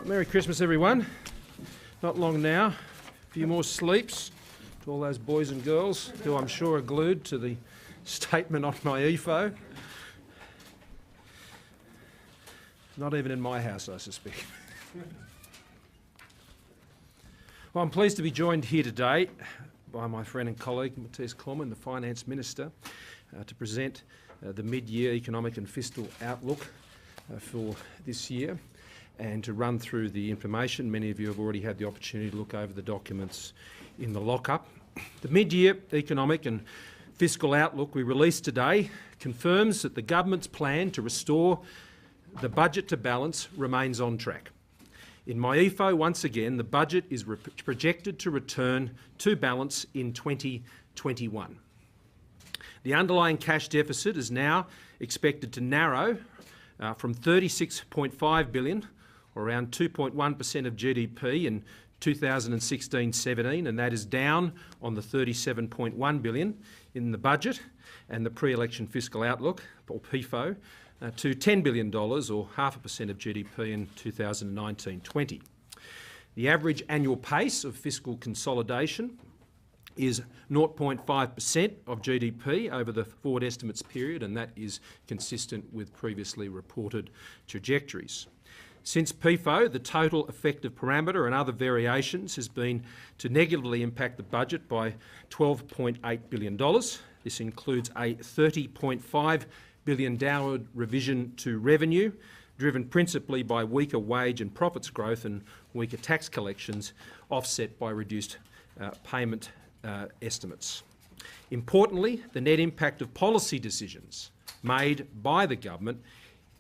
Merry Christmas, everyone. Not long now. A few more sleeps to all those boys and girls who I'm sure are glued to the statement on MYEFO. Not even in my house, I suspect. Well, I'm pleased to be joined here today by my friend and colleague, Mathias Cormann, the Finance Minister, to present the mid-year economic and fiscal outlook for this year, and to run through the information. Many of you have already had the opportunity to look over the documents in the lock-up. The mid-year economic and fiscal outlook we released today confirms that the government's plan to restore the budget to balance remains on track. In MYEFO, once again, the budget is projected to return to balance in 2021. The underlying cash deficit is now expected to narrow from 36.5 billion, or around 2.1% of GDP in 2016-17, and that is down on the 37.1 billion in the budget and the pre-election fiscal outlook, or PFO, to $10 billion, or 0.5% of GDP in 2019-20. The average annual pace of fiscal consolidation is 0.5% of GDP over the forward estimates period, and that is consistent with previously reported trajectories. Since PFO, the total effective parameter and other variations has been to negatively impact the budget by $12.8 billion. This includes a $30.5 billion downward revision to revenue, driven principally by weaker wage and profits growth and weaker tax collections, offset by reduced payment estimates. Importantly, the net impact of policy decisions made by the government,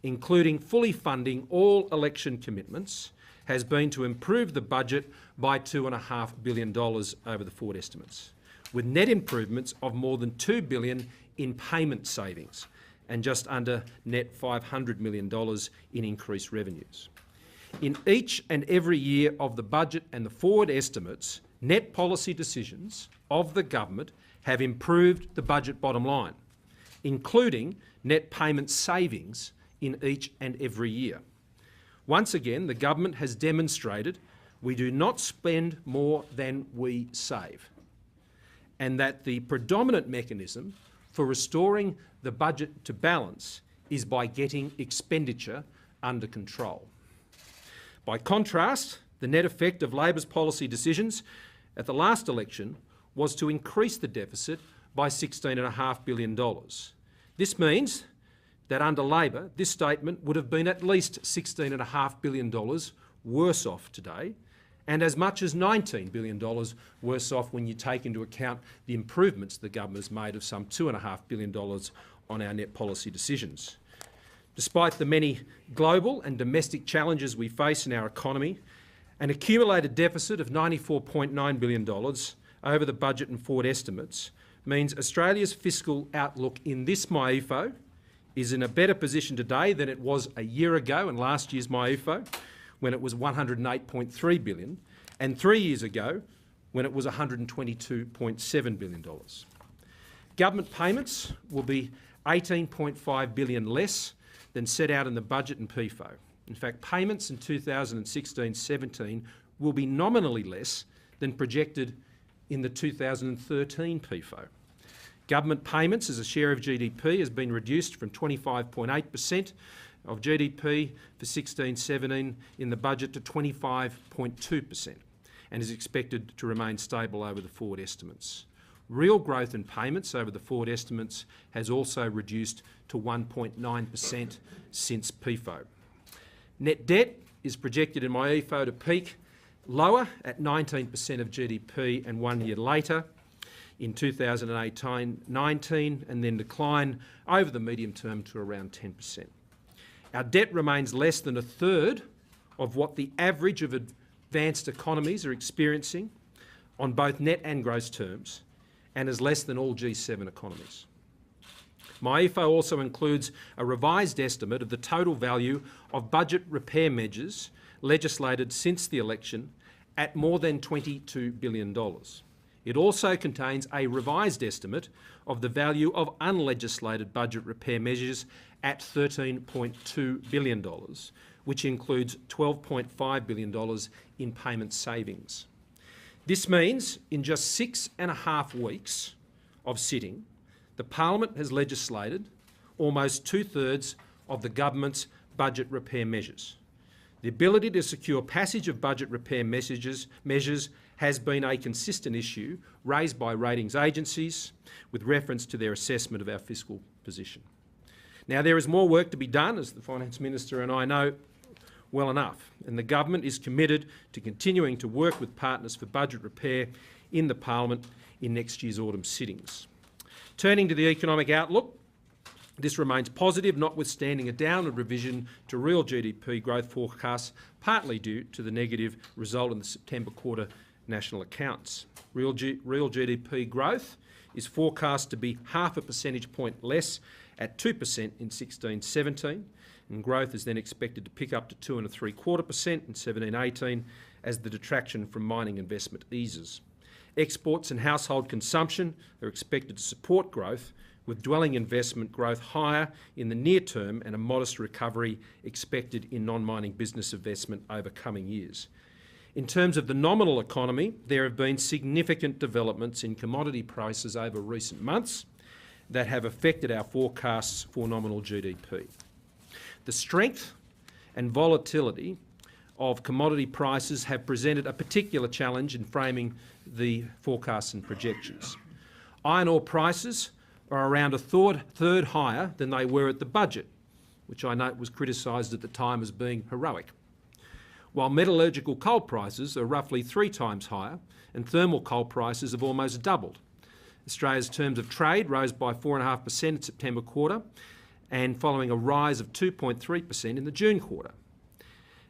including fully funding all election commitments, has been to improve the budget by $2.5 billion over the forward estimates, with net improvements of more than $2 billion in payment savings and just under net $500 million in increased revenues. In each and every year of the budget and the forward estimates, net policy decisions of the government have improved the budget bottom line, including net payment savings in each and every year. Once again, the government has demonstrated we do not spend more than we save, and that the predominant mechanism for restoring the budget to balance is by getting expenditure under control. By contrast, the net effect of Labor's policy decisions at the last election was to increase the deficit by $16.5 billion. This means that under Labor, this statement would have been at least $16.5 billion worse off today, and as much as $19 billion worse off when you take into account the improvements the government has made of some $2.5 billion on our net policy decisions. Despite the many global and domestic challenges we face in our economy, an accumulated deficit of $94.9 billion over the budget and forward estimates means Australia's fiscal outlook in this MYEFO is in a better position today than it was a year ago in last year's MYEFO, when it was $108.3 billion, and 3 years ago when it was $122.7 billion. Government payments will be $18.5 billion less than set out in the budget and PFO. In fact, payments in 2016-17 will be nominally less than projected in the 2013 PFO. Government payments as a share of GDP has been reduced from 25.8% of GDP for 16-17 in the budget to 25.2%, and is expected to remain stable over the forward estimates. Real growth in payments over the forward estimates has also reduced to 1.9% since PFO. Net debt is projected in MYEFO to peak lower at 19% of GDP and 1 year later in 2018-19, and then decline over the medium term to around 10%. Our debt remains less than a third of what the average of advanced economies are experiencing on both net and gross terms, and is less than all G7 economies. MYEFO also includes a revised estimate of the total value of budget repair measures legislated since the election at more than $22 billion. It also contains a revised estimate of the value of unlegislated budget repair measures at $13.2 billion, which includes $12.5 billion in payment savings. This means in just 6.5 weeks of sitting, the Parliament has legislated almost 2/3 of the government's budget repair measures. The ability to secure passage of budget repair measures has been a consistent issue raised by ratings agencies with reference to their assessment of our fiscal position. Now, there is more work to be done, as the Finance Minister and I know well enough, and the government is committed to continuing to work with partners for budget repair in the Parliament in next year's autumn sittings. Turning to the economic outlook, this remains positive, notwithstanding a downward revision to real GDP growth forecasts, partly due to the negative result in the September quarter national accounts. Real GDP growth is forecast to be 0.5 percentage point less at 2% in 16-17, and growth is then expected to pick up to 2.75% in 17-18 as the detraction from mining investment eases. Exports and household consumption are expected to support growth, with dwelling investment growth higher in the near term and a modest recovery expected in non-mining business investment over coming years. In terms of the nominal economy, there have been significant developments in commodity prices over recent months that have affected our forecasts for nominal GDP. The strength and volatility of commodity prices have presented a particular challenge in framing the forecasts and projections. Iron ore prices are around a third higher than they were at the budget, which I note was criticised at the time as being heroic. While metallurgical coal prices are roughly 3 times higher and thermal coal prices have almost doubled. Australia's terms of trade rose by 4.5% in September quarter and following a rise of 2.3% in the June quarter.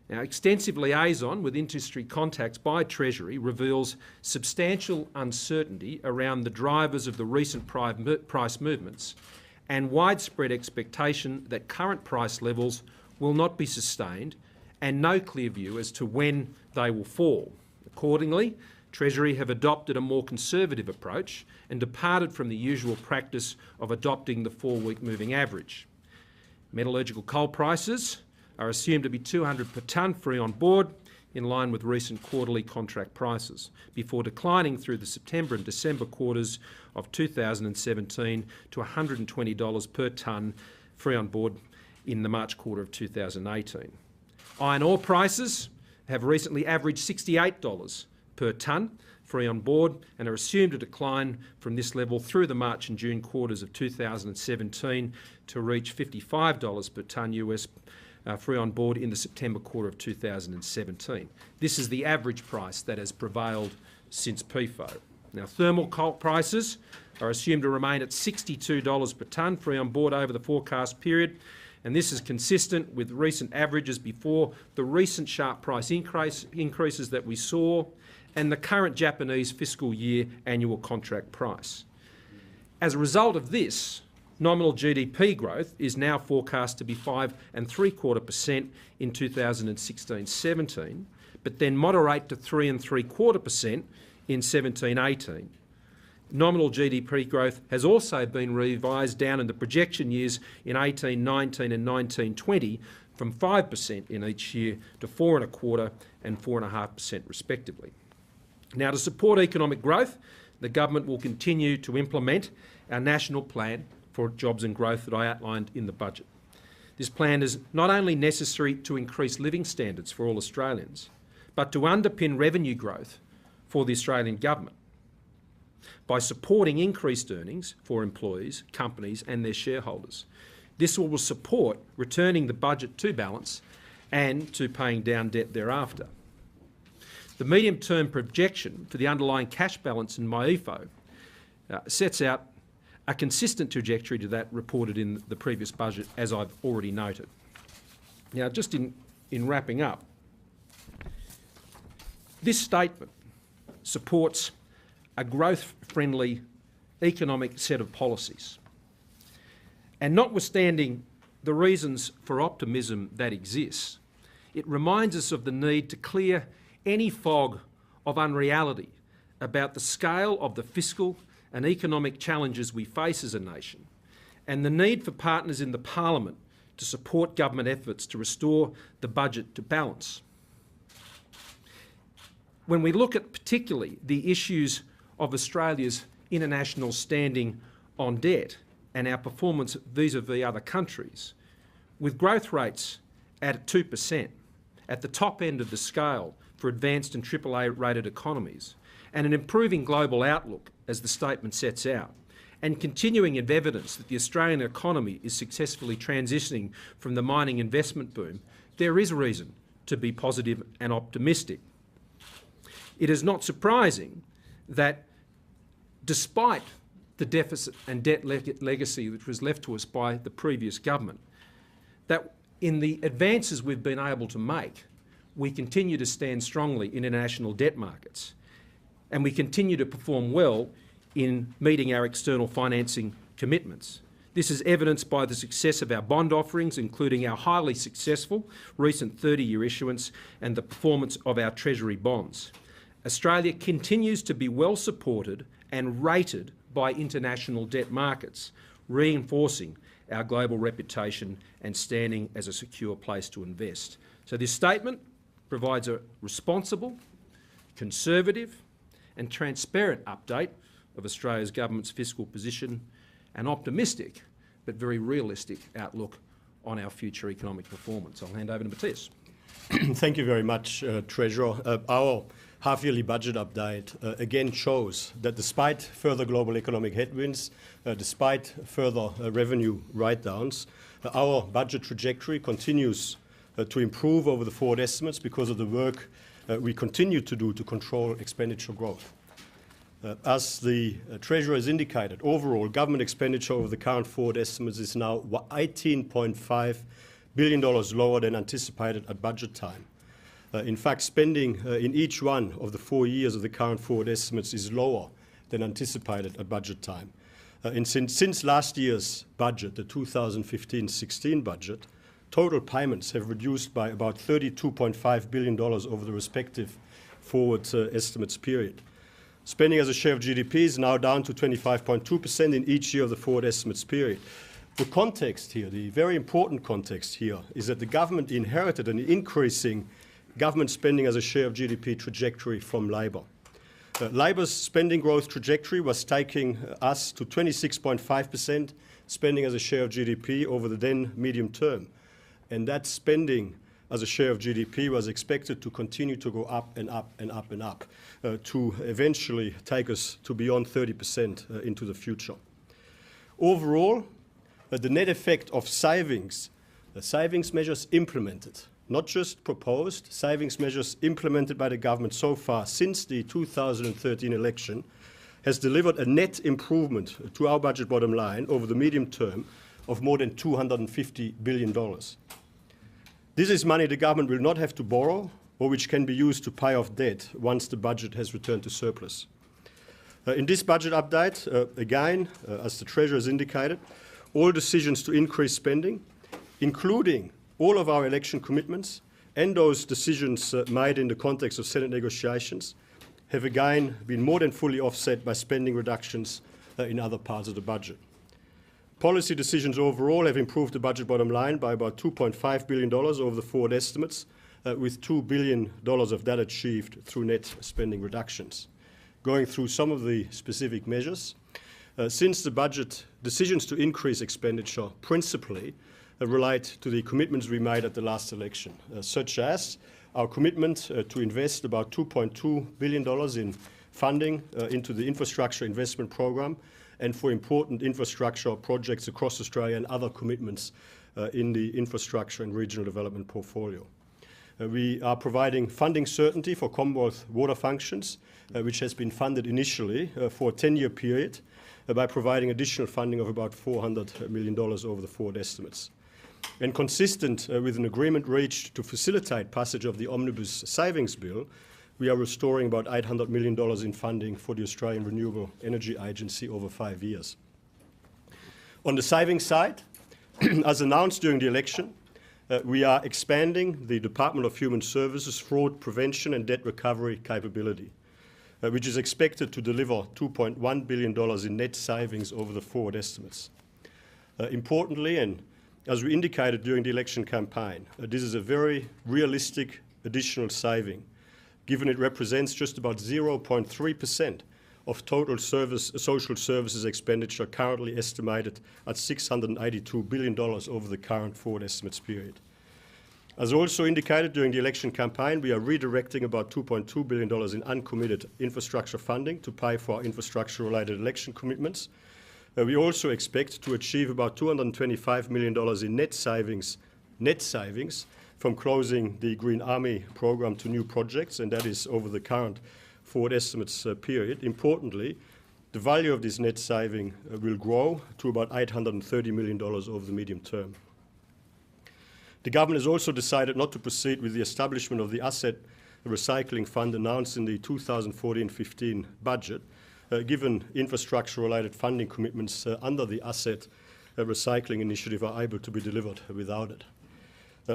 Now, extensive liaison with industry contacts by Treasury reveals substantial uncertainty around the drivers of the recent price movements and widespread expectation that current price levels will not be sustained and no clear view as to when they will fall. Accordingly, Treasury have adopted a more conservative approach and departed from the usual practice of adopting the 4-week moving average. Metallurgical coal prices are assumed to be $200 per tonne free on board, in line with recent quarterly contract prices, before declining through the September and December quarters of 2017 to $120 per tonne free on board in the March quarter of 2018. Iron ore prices have recently averaged $68 per tonne free on board and are assumed to decline from this level through the March and June quarters of 2017 to reach $55 per tonne US free on board in the September quarter of 2017. This is the average price that has prevailed since MYEFO. Now, thermal coal prices are assumed to remain at $62 per tonne free on board over the forecast period, and this is consistent with recent averages before the recent sharp price increases that we saw and the current Japanese fiscal year annual contract price. As a result of this, nominal GDP growth is now forecast to be 5.75% in 2016-17, but then moderate to 3.75% in 17-18. Nominal GDP growth has also been revised down in the projection years in 18-19 and 19-20 from 5% in each year to 4.25% and 4.5% respectively. Now, to support economic growth, the government will continue to implement our national plan for jobs and growth that I outlined in the budget. This plan is not only necessary to increase living standards for all Australians, but to underpin revenue growth for the Australian government by supporting increased earnings for employees, companies and their shareholders. This will support returning the budget to balance and to paying down debt thereafter. The medium-term projection for the underlying cash balance in MYEFO sets out a consistent trajectory to that reported in the previous budget, as I've already noted. Now, just in wrapping up, this statement supports a growth-friendly economic set of policies. And notwithstanding the reasons for optimism that exists, it reminds us of the need to clear any fog of unreality about the scale of the fiscal and economic challenges we face as a nation, and the need for partners in the Parliament to support government efforts to restore the budget to balance. When we look at particularly the issues of Australia's international standing on debt and our performance vis-a-vis other countries, with growth rates at 2%, at the top end of the scale for advanced and AAA rated economies, and an improving global outlook, as the statement sets out, and continuing evidence that the Australian economy is successfully transitioning from the mining investment boom, there is reason to be positive and optimistic. It is not surprising that despite the deficit and debt legacy which was left to us by the previous government, that in the advances we've been able to make, we continue to stand strongly in international debt markets, and we continue to perform well in meeting our external financing commitments. This is evidenced by the success of our bond offerings, including our highly successful recent 30-year issuance and the performance of our Treasury bonds. Australia continues to be well supported and rated by international debt markets, reinforcing our global reputation and standing as a secure place to invest. So this statement provides a responsible, conservative and transparent update of Australia's government's fiscal position, an optimistic but very realistic outlook on our future economic performance. I'll hand over to Matthias. Thank you very much, Treasurer. Our half-yearly budget update again shows that despite further global economic headwinds, despite further revenue write-downs, our budget trajectory continues to improve over the forward estimates because of the work we continue to do to control expenditure growth. As the Treasurer has indicated, overall government expenditure over the current forward estimates is now $18.5 billion lower than anticipated at budget time. In fact, spending in each one of the 4 years of the current forward estimates is lower than anticipated at budget time. And since last year's budget, the 2015-16 budget, total payments have reduced by about $32.5 billion over the respective forward estimates period. Spending as a share of GDP is now down to 25.2% in each year of the forward estimates period. The context here, the very important context here, is that the government inherited an increasing government spending as a share of GDP trajectory from Labor. Labor's spending growth trajectory was taking us to 26.5% spending as a share of GDP over the then medium term. And that spending as a share of GDP was expected to continue to go up and up and up and up to eventually take us to beyond 30% into the future. Overall, the net effect of savings, the savings measures implemented, not just proposed, savings measures implemented by the government so far since the 2013 election, has delivered a net improvement to our budget bottom line over the medium term of more than $250 billion. This is money the government will not have to borrow or which can be used to pay off debt once the budget has returned to surplus. In this budget update, again, as the Treasurer has indicated, all decisions to increase spending, including all of our election commitments and those decisions made in the context of Senate negotiations, have again been more than fully offset by spending reductions in other parts of the budget. Policy decisions overall have improved the budget bottom line by about $2.5 billion over the forward estimates, with $2 billion of that achieved through net spending reductions. Going through some of the specific measures, since the budget, decisions to increase expenditure principally relate to the commitments we made at the last election, such as our commitment to invest about $2.2 billion in funding into the infrastructure investment program and for important infrastructure projects across Australia and other commitments in the infrastructure and regional development portfolio. We are providing funding certainty for Commonwealth water functions, which has been funded initially for a 10-year period by providing additional funding of about $400 million over the forward estimates. And consistent with an agreement reached to facilitate passage of the Omnibus Savings Bill, we are restoring about $800 million in funding for the Australian Renewable Energy Agency over 5 years. On the savings side, as announced during the election, we are expanding the Department of Human Services fraud prevention and debt recovery capability, which is expected to deliver $2.1 billion in net savings over the forward estimates. Importantly, and as we indicated during the election campaign, this is a very realistic additional saving, given it represents just about 0.3% of total social services expenditure currently estimated at $682 billion over the current forward estimates period. As also indicated during the election campaign, we are redirecting about $2.2 billion in uncommitted infrastructure funding to pay for our infrastructure-related election commitments. We also expect to achieve about $225 million in net savings from closing the Green Army program to new projects, and that is over the current forward estimates period. Importantly, the value of this net saving will grow to about $830 million over the medium term. The government has also decided not to proceed with the establishment of the Asset Recycling Fund announced in the 2014-15 budget, given infrastructure-related funding commitments under the Asset Recycling Initiative are able to be delivered without it.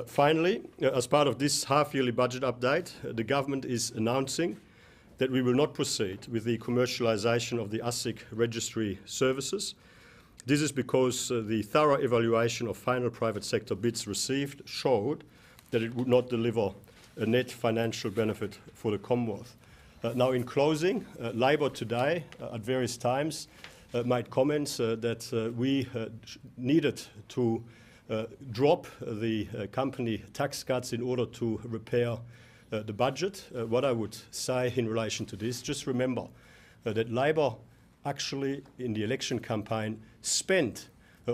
Finally, as part of this half-yearly budget update, the government is announcing that we will not proceed with the commercialisation of the ASIC registry services. This is because the thorough evaluation of final private sector bids received showed that it would not deliver a net financial benefit for the Commonwealth. Now, in closing, Labor today, at various times, made comments that we needed to drop the company tax cuts in order to repair the budget. What I would say in relation to this, just remember that Labor actually in the election campaign spent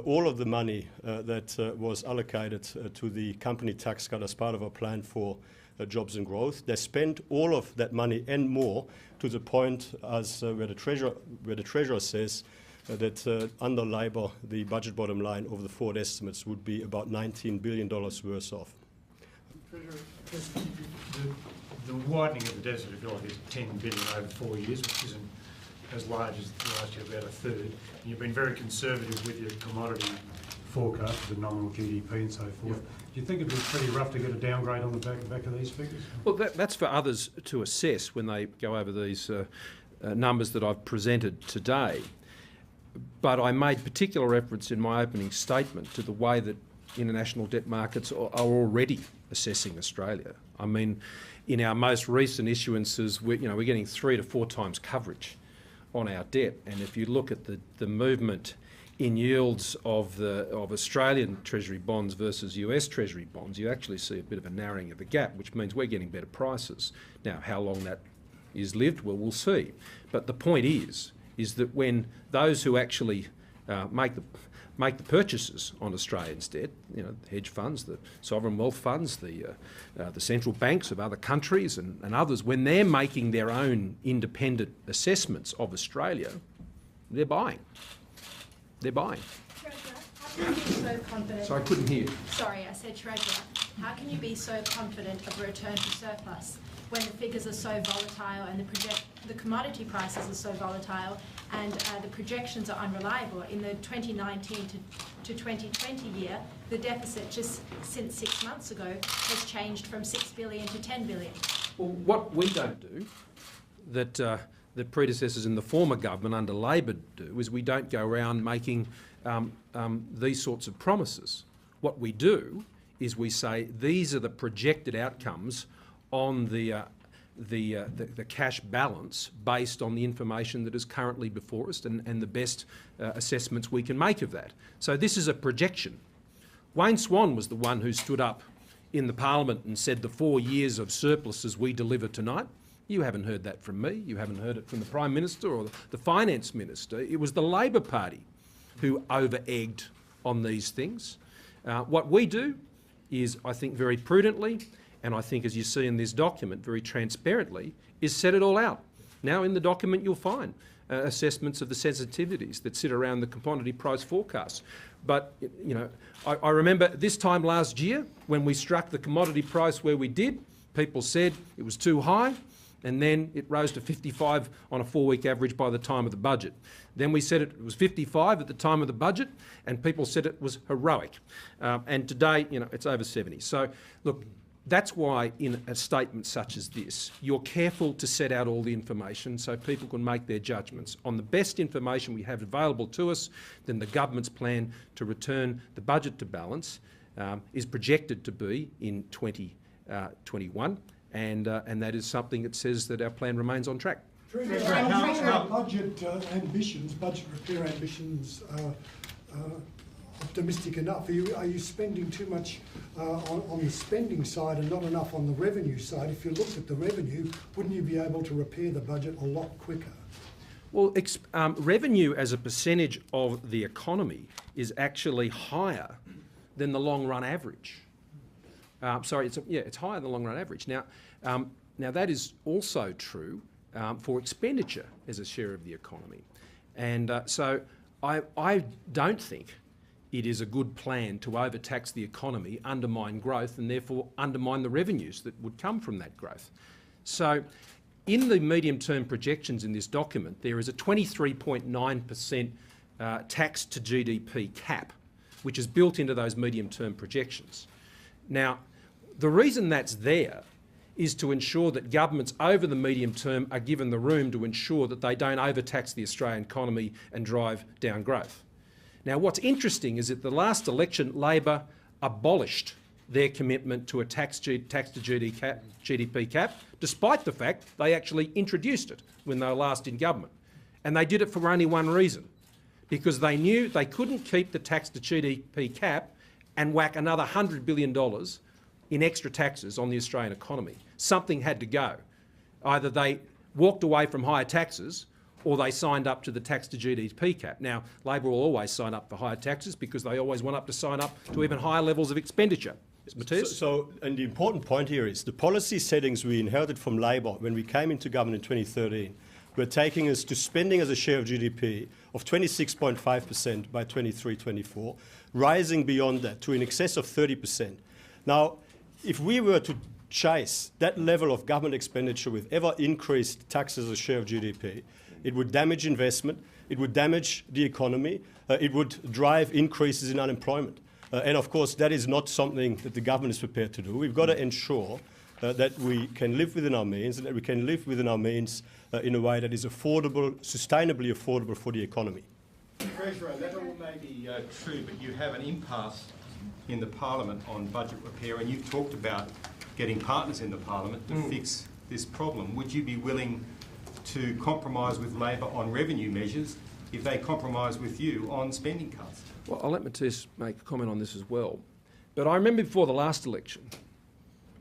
all of the money that was allocated to the company tax cut as part of our plan for jobs and growth. They spent all of that money and more, to the point as where the Treasurer says that under Labor the budget bottom line over the forward estimates would be about $19 billion worse off. Treasurer, the widening of the deficit, if you like, is $10 billion over 4 years, which isn't as large as last year, about a third. And you've been very conservative with your commodity forecast, the nominal GDP and so forth. Yep. Do you think it'd be pretty rough to get a downgrade on the back of these figures? Well, that's for others to assess when they go over these numbers that I've presented today. But I made particular reference in my opening statement to the way that international debt markets are already assessing Australia. I mean, in our most recent issuances, we're getting 3 to 4 times coverage on our debt. And if you look at the movement in yields of Australian Treasury bonds versus US Treasury bonds, you actually see a bit of a narrowing of the gap, which means we're getting better prices. Now, how long that is lived, well, we'll see. But the point is that when those who actually make the purchases on Australians' debt, the hedge funds, the sovereign wealth funds, the central banks of other countries and others, when they're making their own independent assessments of Australia, they're buying. They're buying. Treasurer, how can you be so confident? So I couldn't hear. Sorry, I said Treasurer. How can you be so confident of a return to surplus when the figures are so volatile and the commodity prices are so volatile and the projections are unreliable? In the 2019 to 2020 year, the deficit just since 6 months ago has changed from $6 billion to $10 billion. Well, what we don't do, that the predecessors in the former government under Labor do, is we don't go around making these sorts of promises. What we do is we say these are the projected outcomes on the cash balance based on the information that is currently before us and the best assessments we can make of that. So this is a projection. Wayne Swan was the one who stood up in the Parliament and said the 4 years of surpluses we deliver tonight. You haven't heard that from me. You haven't heard it from the Prime Minister or the Finance Minister. It was the Labor Party who over-egged on these things. What we do is, I think, very prudently, and I think, as you see in this document, very transparently, is set it all out. Now, in the document, you'll find assessments of the sensitivities that sit around the commodity price forecasts. But, I remember this time last year when we struck the commodity price where we did, people said it was too high, and then it rose to 55 on a 4-week average by the time of the budget. Then we said it was 55 at the time of the budget, and people said it was heroic. And today, it's over 70. So, look, that's why in a statement such as this, you're careful to set out all the information so people can make their judgments. On the best information we have available to us, then the government's plan to return the budget to balance is projected to be in 2021, and that is something that says that our plan remains on track. Budget ambitions, budget repair ambitions, optimistic enough? Are you spending too much on the spending side and not enough on the revenue side? If you looked at the revenue, wouldn't you be able to repair the budget a lot quicker? Well, revenue as a percentage of the economy is actually higher than the long-run average. It's higher than the long-run average. Now that is also true for expenditure as a share of the economy. And so I don't think it is a good plan to overtax the economy, undermine growth, and therefore undermine the revenues that would come from that growth. So in the medium-term projections in this document, there is a 23.9% tax to GDP cap, which is built into those medium-term projections. Now, the reason that's there is to ensure that governments over the medium term are given the room to ensure that they don't overtax the Australian economy and drive down growth. Now, what's interesting is at the last election, Labor abolished their commitment to a tax to GDP cap, despite the fact they actually introduced it when they were last in government. And they did it for only one reason, because they knew they couldn't keep the tax to GDP cap and whack another $100 billion in extra taxes on the Australian economy. Something had to go. Either they walked away from higher taxes or they signed up to the tax to GDP cap. Now, Labor will always sign up for higher taxes because they always want up to sign up to even higher levels of expenditure. Matthias? And the important point here is the policy settings we inherited from Labor when we came into government in 2013 were taking us to spending as a share of GDP of 26.5% by 23-24, rising beyond that to in excess of 30%. Now, if we were to chase that level of government expenditure with ever increased taxes as a share of GDP, it would damage investment, it would damage the economy, it would drive increases in unemployment. And of course, that is not something that the government is prepared to do. We've got to ensure that we can live within our means and that we can live within our means in a way that is affordable, sustainably affordable for the economy. Treasurer, that all may be true, but you have an impasse in the Parliament on budget repair, and you've talked about getting partners in the Parliament to fix this problem. Would you be willing to compromise with Labor on revenue measures if they compromise with you on spending cuts? Well, I'll let Matthias make a comment on this as well. But I remember before the last election,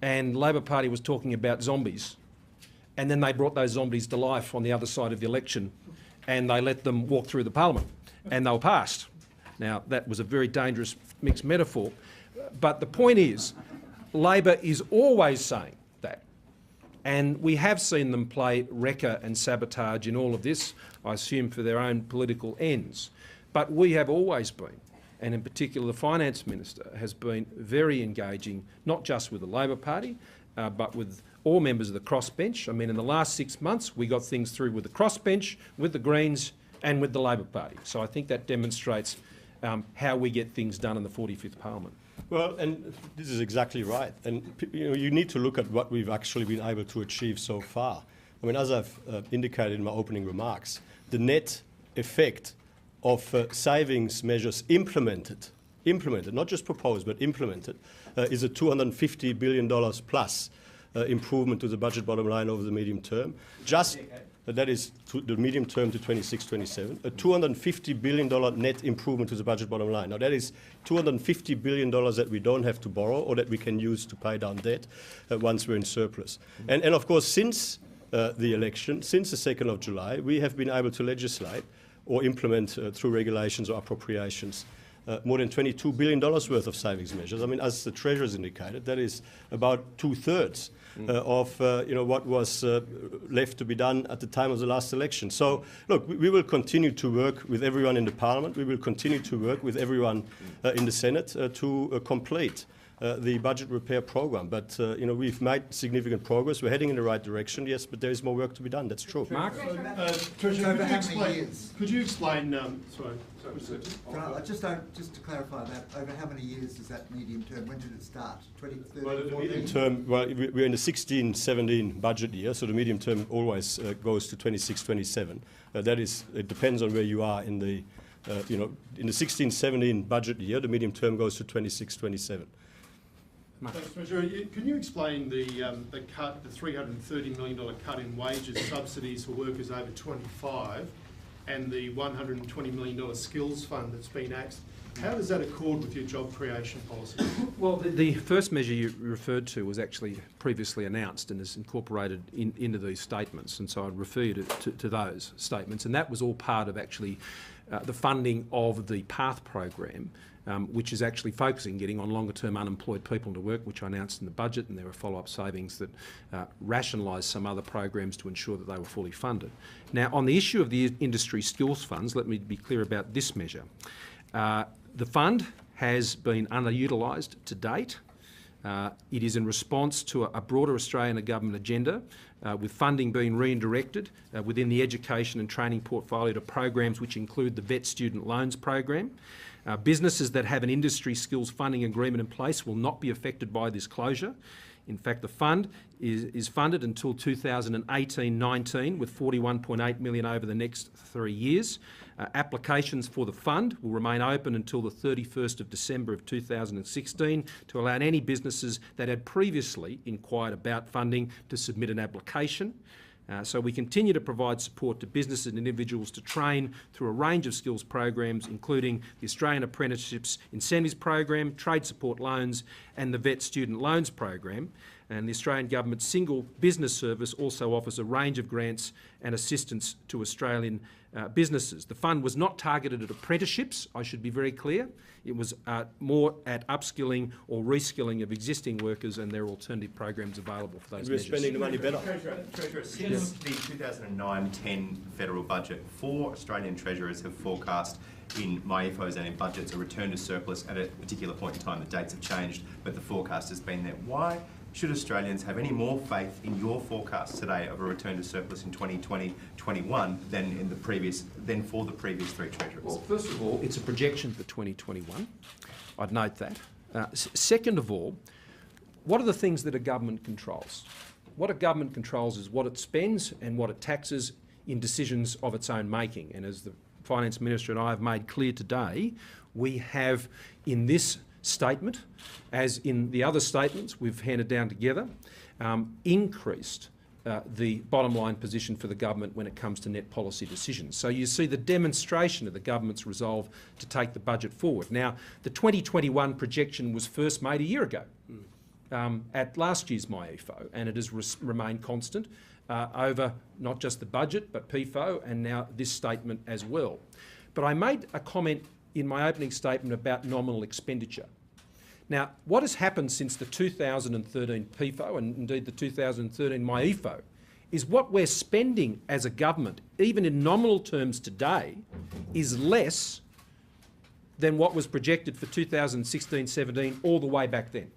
and Labor Party was talking about zombies, and then they brought those zombies to life on the other side of the election, and they let them walk through the Parliament, and they were passed. Now, that was a very dangerous mixed metaphor, but the point is, Labor is always saying that, and we have seen them play wrecker and sabotage in all of this, I assume for their own political ends. But we have always been, and in particular the Finance Minister has been very engaging, not just with the Labor Party, but with all members of the crossbench. I mean, in the last 6 months, we got things through with the crossbench, with the Greens, and with the Labor Party. So I think that demonstrates how we get things done in the 45th Parliament. Well, and this is exactly right. And you need to look at what we've actually been able to achieve so far. I mean, as I've indicated in my opening remarks, the net effect of savings measures implemented, not just proposed, but implemented, is a $250 billion plus improvement to the budget bottom line over the medium term. That is to the medium term to 26-27, a $250 billion net improvement to the budget bottom line. Now, that is $250 billion that we don't have to borrow or that we can use to pay down debt once we're in surplus. And of course, since the election, since the 2nd of July, we have been able to legislate or implement through regulations or appropriations more than $22 billion worth of savings measures. I mean, as the Treasurer has indicated, that is about 2/3 of what was left to be done at the time of the last election. So, look, we will continue to work with everyone in the Parliament. We will continue to work with everyone in the Senate to complete the budget repair program. But you know, we've made significant progress. We're heading in the right direction, yes, but there is more work to be done. That's true. Mark? Treasurer, Could you explain, sorry. just to clarify that, over how many years is that medium term? When did it start? 2013, 14? Term, well, we're in the 16-17 budget year, so the medium term always goes to 26-27. That is, it depends on where you are in the, you know, in the 16-17 budget year, the medium term goes to 26-27. Thanks, Treasurer. Can you explain the cut, the $330 million cut in wages subsidies for workers over 25 and the $120 million skills fund that's been axed? How does that accord with your job creation policy? Well, the first measure you referred to was actually previously announced and is incorporated into these statements, and so I'd refer you to those statements, and that was all part of actually the funding of the PATH program, which is actually focusing getting on longer-term unemployed people into work, which I announced in the budget, and there were follow-up savings that rationalised some other programs to ensure that they were fully funded. Now, on the issue of the industry skills funds, let me be clear about this measure. The fund has been underutilised to date. It is in response to a broader Australian government agenda, with funding being redirected within the education and training portfolio to programs which include the VET student loans program. Businesses that have an industry skills funding agreement in place will not be affected by this closure. In fact, the fund is funded until 2018-19 with $41.8 million over the next 3 years. Applications for the fund will remain open until the 31st of December of 2016 to allow any businesses that had previously inquired about funding to submit an application. So we continue to provide support to businesses and individuals to train through a range of skills programs, including the Australian Apprenticeships Incentives Program, Trade Support Loans and the VET Student Loans Program. And the Australian Government's Single Business Service also offers a range of grants and assistance to Australian businesses. The fund was not targeted at apprenticeships, I should be very clear. It was more at upskilling or reskilling of existing workers, and there are alternative programs available for those measures. We're spending the money better. Treasurer, since the 2009-10 federal budget, 4 Australian treasurers have forecast in MYEFOs and in budgets a return to surplus at a particular point in time. The dates have changed, but the forecast has been there. Why should Australians have any more faith in your forecast today of a return to surplus in 2020-21 than for the previous 3 treasurers? Well, first of all, it's a projection for 2021. I'd note that. Second of all, what are the things that a government controls? What a government controls is what it spends and what it taxes in decisions of its own making. And as the Finance Minister and I have made clear today, we have in this statement, as in the other statements we've handed down together, increased the bottom line position for the government when it comes to net policy decisions. So you see the demonstration of the government's resolve to take the budget forward. Now, the 2021 projection was first made a year ago at last year's MYEFO, and it has remained constant over not just the budget but PFO and now this statement as well. But I made a comment in my opening statement about nominal expenditure. Now, what has happened since the 2013 PFO and indeed the 2013 MYEFO is what we're spending as a government, even in nominal terms today, is less than what was projected for 2016-17 all the way back then.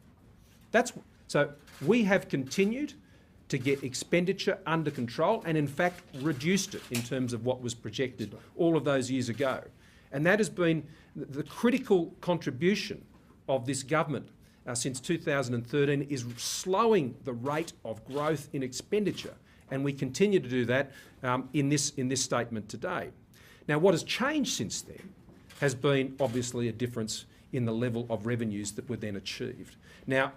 So we have continued to get expenditure under control and in fact reduced it in terms of what was projected all of those years ago. And that has been the critical contribution of this government since 2013 is slowing the rate of growth in expenditure, and we continue to do that in this statement today. Now, what has changed since then has been obviously a difference in the level of revenues that were then achieved. Now,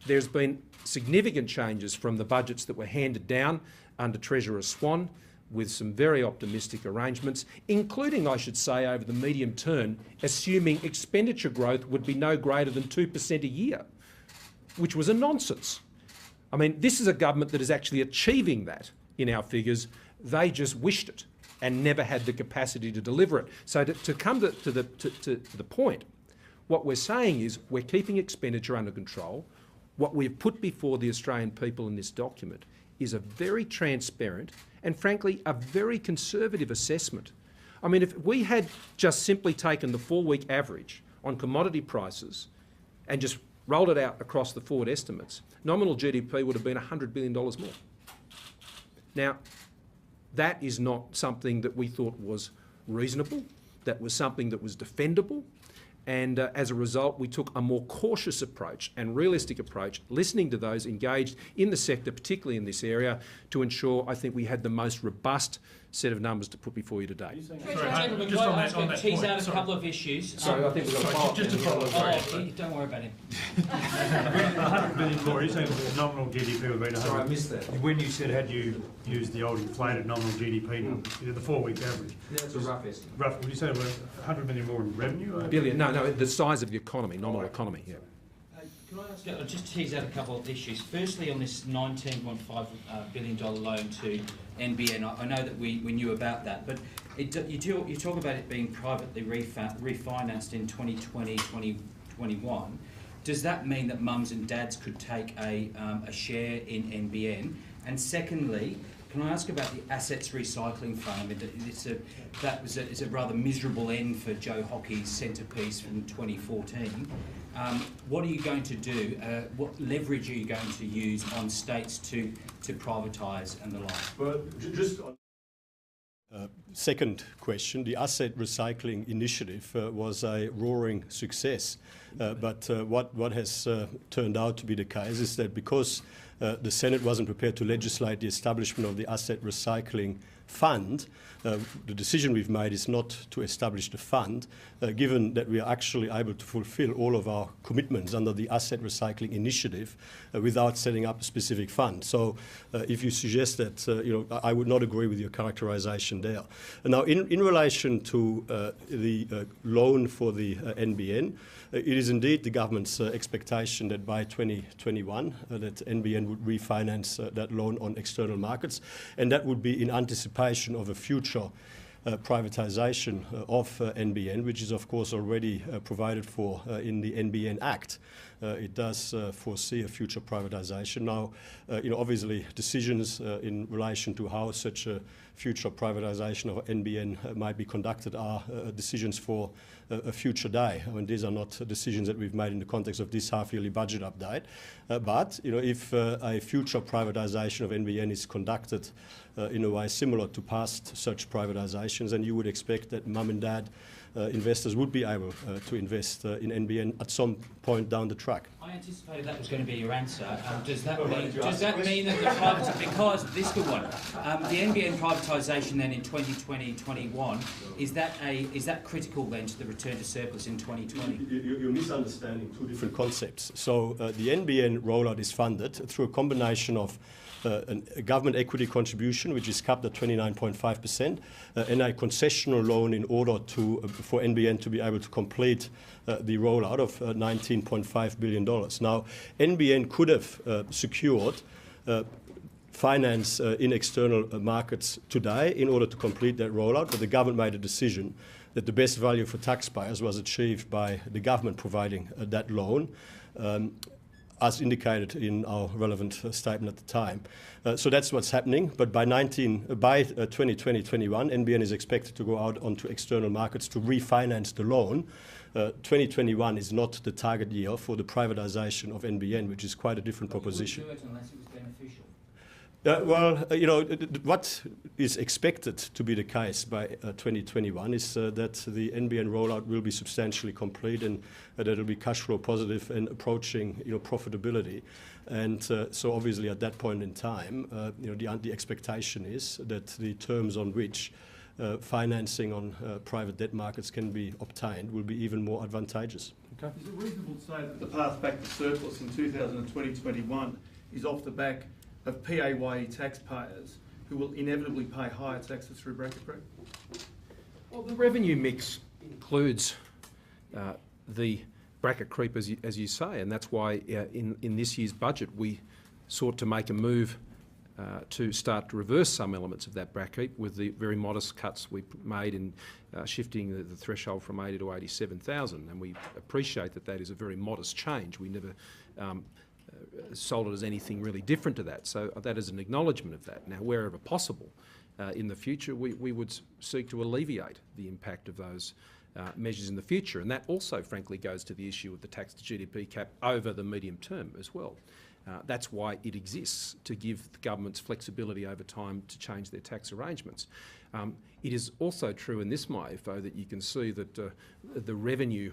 there's been significant changes from the budgets that were handed down under Treasurer Swan, with some very optimistic arrangements, including, I should say, over the medium term, assuming expenditure growth would be no greater than 2% a year, which was a nonsense. I mean, this is a government that is actually achieving that in our figures. They just wished it and never had the capacity to deliver it. So to come to the point, what we're saying is we're keeping expenditure under control. What we've put before the Australian people in this document is a very transparent and frankly a very conservative assessment. I mean, if we had just simply taken the 4-week average on commodity prices and just rolled it out across the forward estimates, nominal GDP would have been $100 billion more. Now, that is not something that we thought was reasonable. That was something that was defendable. And as a result, we took a more cautious approach and realistic approach, listening to those engaged in the sector, particularly in this area, to ensure, I think, we had the most robust set of numbers to put before you today. Gentlemen, can I ask to tease out a couple of issues? Sorry, I think we've got a follow-up. Just to follow up. Don't worry about him. 100 billion more, you're saying the nominal GDP would have been 100. Sorry, I missed that. When you said had you used the old inflated nominal GDP, the 4-week average, That's a rough estimate. roughly, would you say it was 100 million more in revenue? Billion, no, the size of the economy, nominal economy, yeah. Can I ask, I'll just tease out a couple of issues. Firstly, on this $19.5 billion loan to NBN, I know that we knew about that, but you talk about it being privately refinanced in 2020, 2021. Does that mean that mums and dads could take a share in NBN? And secondly, can I ask about the assets recycling fund? It's a rather miserable end for Joe Hockey's centrepiece from 2014. What are you going to do? What leverage are you going to use on states to privatise and the like? Well, just on second question, the asset recycling initiative was a roaring success. But what has turned out to be the case is that because the Senate wasn't prepared to legislate the establishment of the asset recycling fund, the decision we've made is not to establish the fund, given that we are actually able to fulfil all of our commitments under the asset recycling initiative without setting up a specific fund. So if you suggest that, I would not agree with your characterization there. Now, in relation to the loan for the NBN, it is indeed the government's expectation that by 2021 that NBN would refinance that loan on external markets, and that would be in anticipation of a future privatisation of NBN, which is of course already provided for in the NBN Act. It does foresee a future privatisation. Now, obviously decisions in relation to how such a future privatisation of NBN might be conducted are decisions for a future day. I mean, these are not decisions that we've made in the context of this half-yearly budget update. But if a future privatisation of NBN is conducted in a way similar to past such privatisations, then you would expect that mum and dad investors would be able to invest in NBN at some point down the track. I anticipated that was going to be your answer. Does that mean that the private, because this good one, the NBN privatisation then in 2020-21, is that critical then to the return to surplus in 2020? You're misunderstanding two different concepts. So the NBN rollout is funded through a combination of a government equity contribution, which is capped at 29.5%, and a concessional loan in order for NBN to be able to complete the rollout of $19.5 billion. Now, NBN could have secured finance in external markets today in order to complete that rollout, but the government made a decision that the best value for taxpayers was achieved by the government providing that loan, as indicated in our relevant statement at the time. So that's what's happening. But by 2020-21, NBN is expected to go out onto external markets to refinance the loan. 2021 is not the target year for the privatisation of NBN, which is quite a different proposition. You wouldn't do it unless it was beneficial. What is expected to be the case by 2021 is that the NBN rollout will be substantially complete and that it will be cash flow positive and approaching profitability. And so obviously at that point in time, the expectation is that the terms on which financing on private debt markets can be obtained will be even more advantageous. Okay. Is it reasonable to say that the path back to surplus in 2020-21 is off the back of PAYE taxpayers who will inevitably pay higher taxes through bracket creep? Well, the revenue mix includes the bracket creep, as you say, and that's why in this year's budget we sought to make a move to start to reverse some elements of that bracket with the very modest cuts we made in shifting the threshold from 80 to 87,000, and we appreciate that that is a very modest change. We never sold it as anything really different to that. So that is an acknowledgement of that. Now, wherever possible in the future, we would seek to alleviate the impact of those measures in the future. And that also, frankly, goes to the issue of the tax to GDP cap over the medium term as well. That's why it exists, to give the governments flexibility over time to change their tax arrangements. It is also true in this MYEFO that you can see that the revenue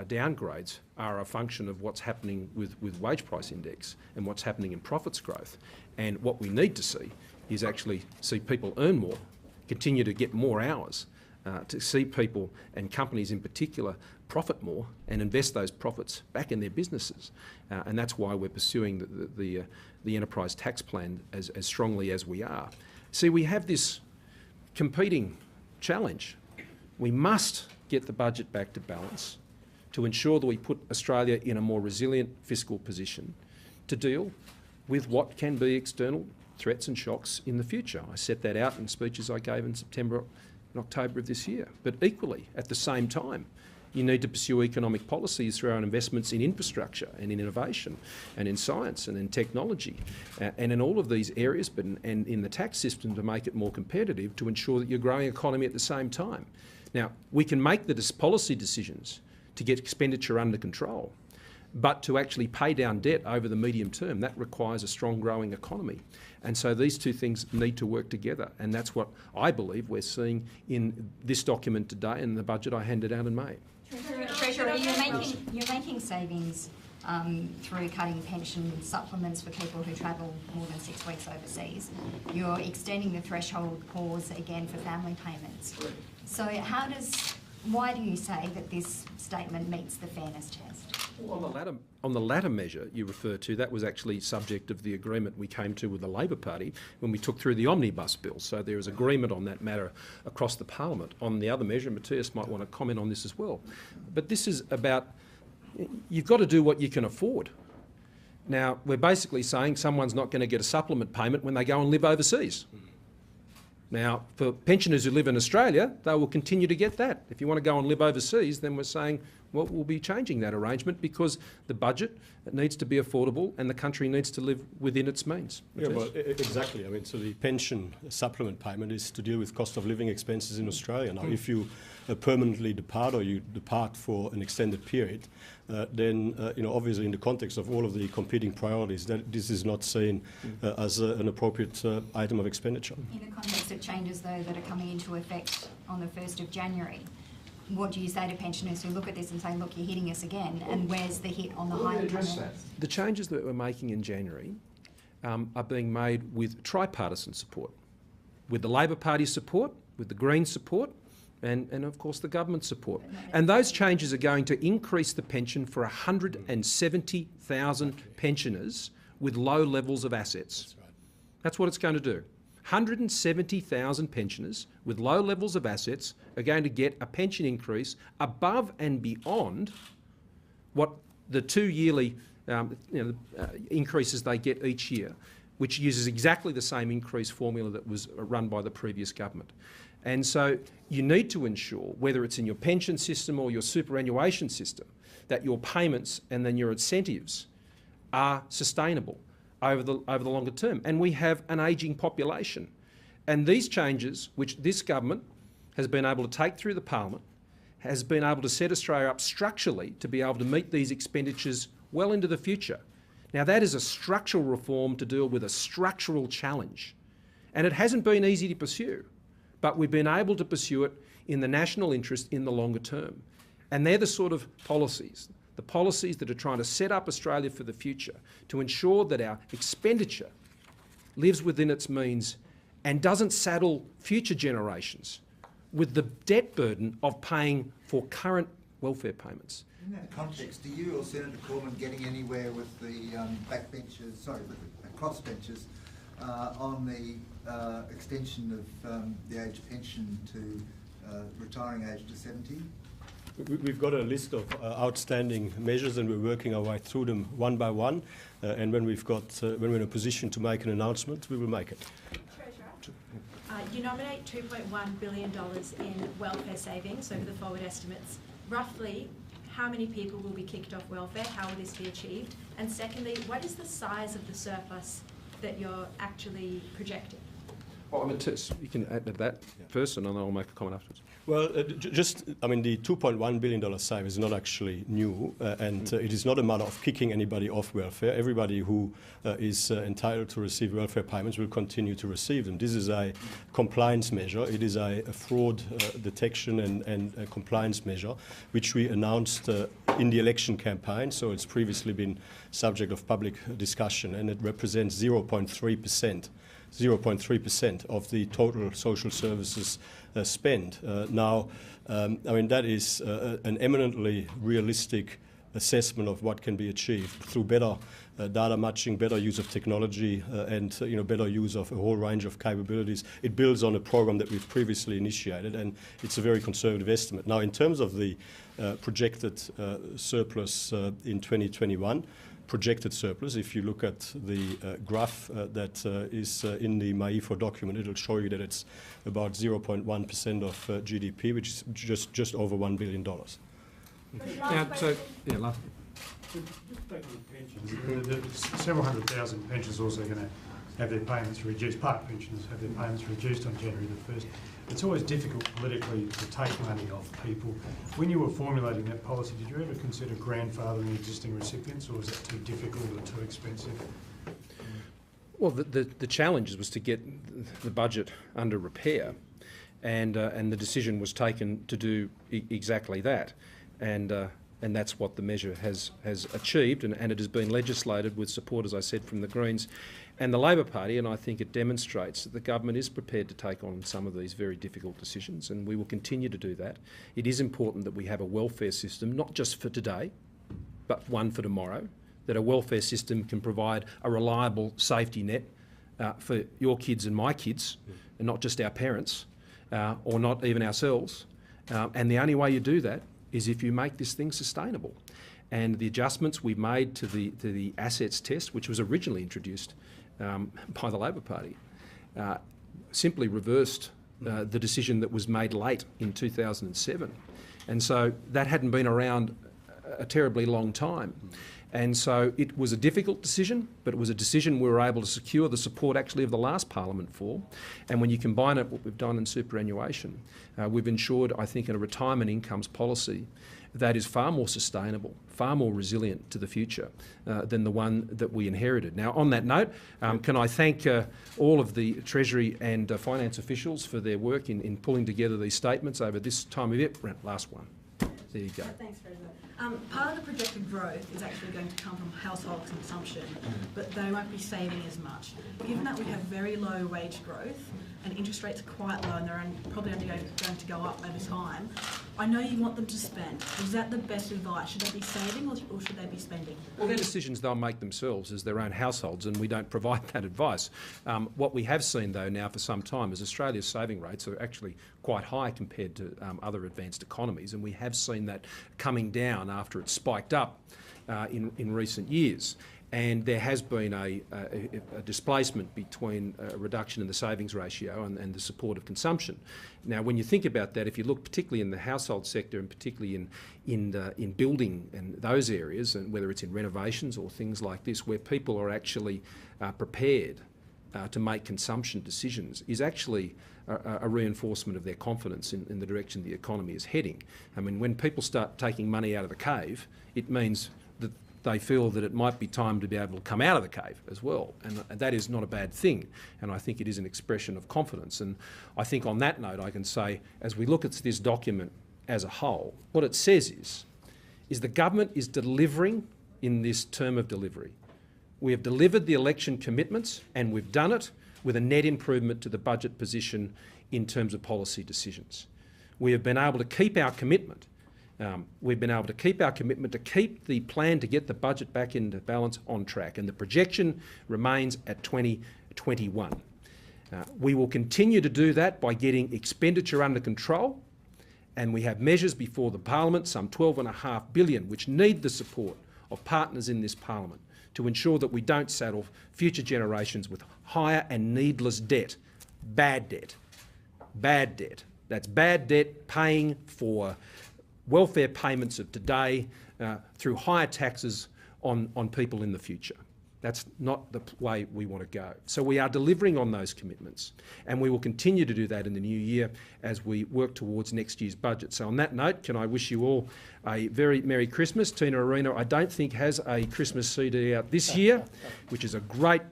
downgrades are a function of what's happening with wage price index and what's happening in profits growth. And what we need to see is actually see people earn more, continue to get more hours, to see people and companies in particular profit more and invest those profits back in their businesses. And that's why we're pursuing the enterprise tax plan as strongly as we are. See, we have this competing challenge. We must get the budget back to balance to ensure that we put Australia in a more resilient fiscal position to deal with what can be external threats and shocks in the future. I set that out in speeches I gave in September and October of this year. But equally, at the same time, you need to pursue economic policies through our investments in infrastructure and in innovation and in science and in technology and in all of these areas, but and in the tax system to make it more competitive to ensure that you're growing economy at the same time. Now, we can make the policy decisions to get expenditure under control, but to actually pay down debt over the medium term, that requires a strong growing economy. And so these two things need to work together, and that's what I believe we're seeing in this document today and the budget I handed out in May. Treasurer, you're making savings through cutting pension supplements for people who travel more than 6 weeks overseas. You're extending the threshold pause again for family payments. So why do you say that this statement meets the fairness test? Well, on the latter measure you refer to, that was actually subject of the agreement we came to with the Labor Party when we took through the Omnibus Bill. So there is agreement on that matter across the Parliament. On the other measure, Matthias might want to comment on this as well. But this is about, you've got to do what you can afford. Now, we're basically saying someone's not going to get a supplement payment when they go and live overseas. Now, for pensioners who live in Australia, they will continue to get that. If you want to go and live overseas, then we're saying, well, we'll be changing that arrangement because the budget needs to be affordable and the country needs to live within its means. Yeah, well, exactly. I mean, so the pension supplement payment is to deal with cost of living expenses in Australia. Now, if you permanently depart or you depart for an extended period, then, obviously in the context of all of the competing priorities, that this is not seen as an appropriate item of expenditure. In the context of changes, though, that are coming into effect on the 1st of January, what do you say to pensioners who look at this and say, look, you're hitting us again, and where's the hit on the high income? The changes that we're making in January are being made with tripartisan support, with the Labor Party support, with the Greens support, and of course the government support. And those changes are going to increase the pension for 170,000 pensioners with low levels of assets. That's what it's going to do. 170,000 pensioners with low levels of assets are going to get a pension increase above and beyond what the 2 yearly increases they get each year, which uses exactly the same increase formula that was run by the previous government. And so you need to ensure, whether it's in your pension system or your superannuation system, that your payments and then your incentives are sustainable over the longer term. And we have an ageing population. And these changes, which this government has been able to take through the Parliament, has been able to set Australia up structurally to be able to meet these expenditures well into the future. Now, that is a structural reform to deal with a structural challenge. And it hasn't been easy to pursue, but we've been able to pursue it in the national interest in the longer term. And they're the sort of policies that are trying to set up Australia for the future, to ensure that our expenditure lives within its means and doesn't saddle future generations with the debt burden of paying for current welfare payments. In that context, are you or Senator Cormann getting anywhere with the with the crossbenchers on the extension of the age pension to retiring age to 70? We've got a list of outstanding measures, and we're working our way through them one by one. And when we're in a position to make an announcement, we will make it. Treasurer, you nominate $2.1 billion in welfare savings over the forward estimates. Roughly, how many people will be kicked off welfare? How will this be achieved? And secondly, what is the size of the surplus that you're actually projecting? Well, you can add to that first, and then I'll make a comment afterwards. Well, the $2.1 billion save is not actually new, and it is not a matter of kicking anybody off welfare. Everybody who is entitled to receive welfare payments will continue to receive them. This is a compliance measure. It is a fraud detection and a compliance measure, which we announced in the election campaign, so it's previously been subject of public discussion, and it represents 0.3% of the total social services spend. That is an eminently realistic assessment of what can be achieved through better data matching, better use of technology, and better use of a whole range of capabilities. It builds on a program that we've previously initiated, and it's a very conservative estimate. Now, in terms of the projected surplus in 2021, projected surplus, if you look at the graph that is in the MYEFO document, it'll show you that it's about 0.1% of GDP, which is just over $1 billion. last Several hundred thousand pensioners also going to have their payments reduced. Part pensioners have their payments reduced on January the 1st. It's always difficult politically to take money off people. When you were formulating that policy, did you ever consider grandfathering existing recipients, or was that too difficult or too expensive? Well, the challenge was to get the budget under repair, and the decision was taken to do exactly that, and that's what the measure has achieved, and it has been legislated with support, as I said, from the Greens and the Labor Party, and I think it demonstrates that the government is prepared to take on some of these very difficult decisions, and we will continue to do that. It is important that we have a welfare system, not just for today, but one for tomorrow, that a welfare system can provide a reliable safety net for your kids and my kids, and not just our parents, or not even ourselves. And the only way you do that is if you make this thing sustainable. And the adjustments we've made to the assets test, which was originally introduced by the Labor Party, simply reversed the decision that was made late in 2007. And so that hadn't been around a terribly long time. And so it was a difficult decision, but it was a decision we were able to secure the support actually of the last Parliament for. And when you combine it, what we've done in superannuation, we've ensured, I think, in a retirement incomes policy that is far more sustainable, far more resilient to the future than the one that we inherited. Now, on that note, can I thank all of the Treasury and finance officials for their work in pulling together these statements over this time of year. Last one. There you go. Thanks, President. Part of the projected growth is actually going to come from household consumption, but they won't be saving as much. Given that we have very low wage growth and interest rates are quite low and they're probably only going to go up over time, I know you want them to spend. Is that the best advice? Should they be saving or should they be spending? Well, they're decisions they'll make themselves as their own households, and we don't provide that advice. What we have seen, though, now for some time is Australia's saving rates are actually quite high compared to other advanced economies, and we have seen that coming down after it spiked up in recent years. And there has been a displacement between a reduction in the savings ratio and the support of consumption. Now, when you think about that, if you look particularly in the household sector and particularly in building and those areas, and whether it's in renovations or things like this, where people are actually prepared to make consumption decisions, is actually a reinforcement of their confidence in the direction the economy is heading. I mean, when people start taking money out of the cave, it means that they feel that it might be time to be able to come out of the cave as well. And that is not a bad thing. And I think it is an expression of confidence. And I think on that note, I can say, as we look at this document as a whole, what it says is the government is delivering in this term of delivery. We have delivered the election commitments, and we've done it with a net improvement to the budget position in terms of policy decisions. We have been able to keep our commitment. We've been able to keep our commitment to keep the plan to get the budget back into balance on track, and the projection remains at 2021. We will continue to do that by getting expenditure under control, and we have measures before the Parliament, some $12.5 billion, which need the support of partners in this Parliament to ensure that we don't saddle future generations with higher and needless debt. Bad debt. Bad debt. That's bad debt paying for welfare payments of today through higher taxes on people in the future. That's not the way we want to go. So we are delivering on those commitments, and we will continue to do that in the new year as we work towards next year's budget. So on that note, can I wish you all a very Merry Christmas. Tina Arena, I don't think, has a Christmas CD out this year, which is a great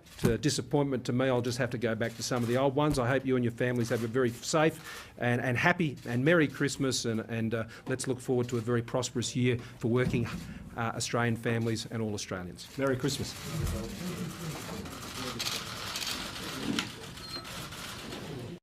disappointment to me. I'll just have to go back to some of the old ones. I hope you and your families have a very safe and happy and Merry Christmas, and let's look forward to a very prosperous year for working Australian families and all Australians. Merry Christmas.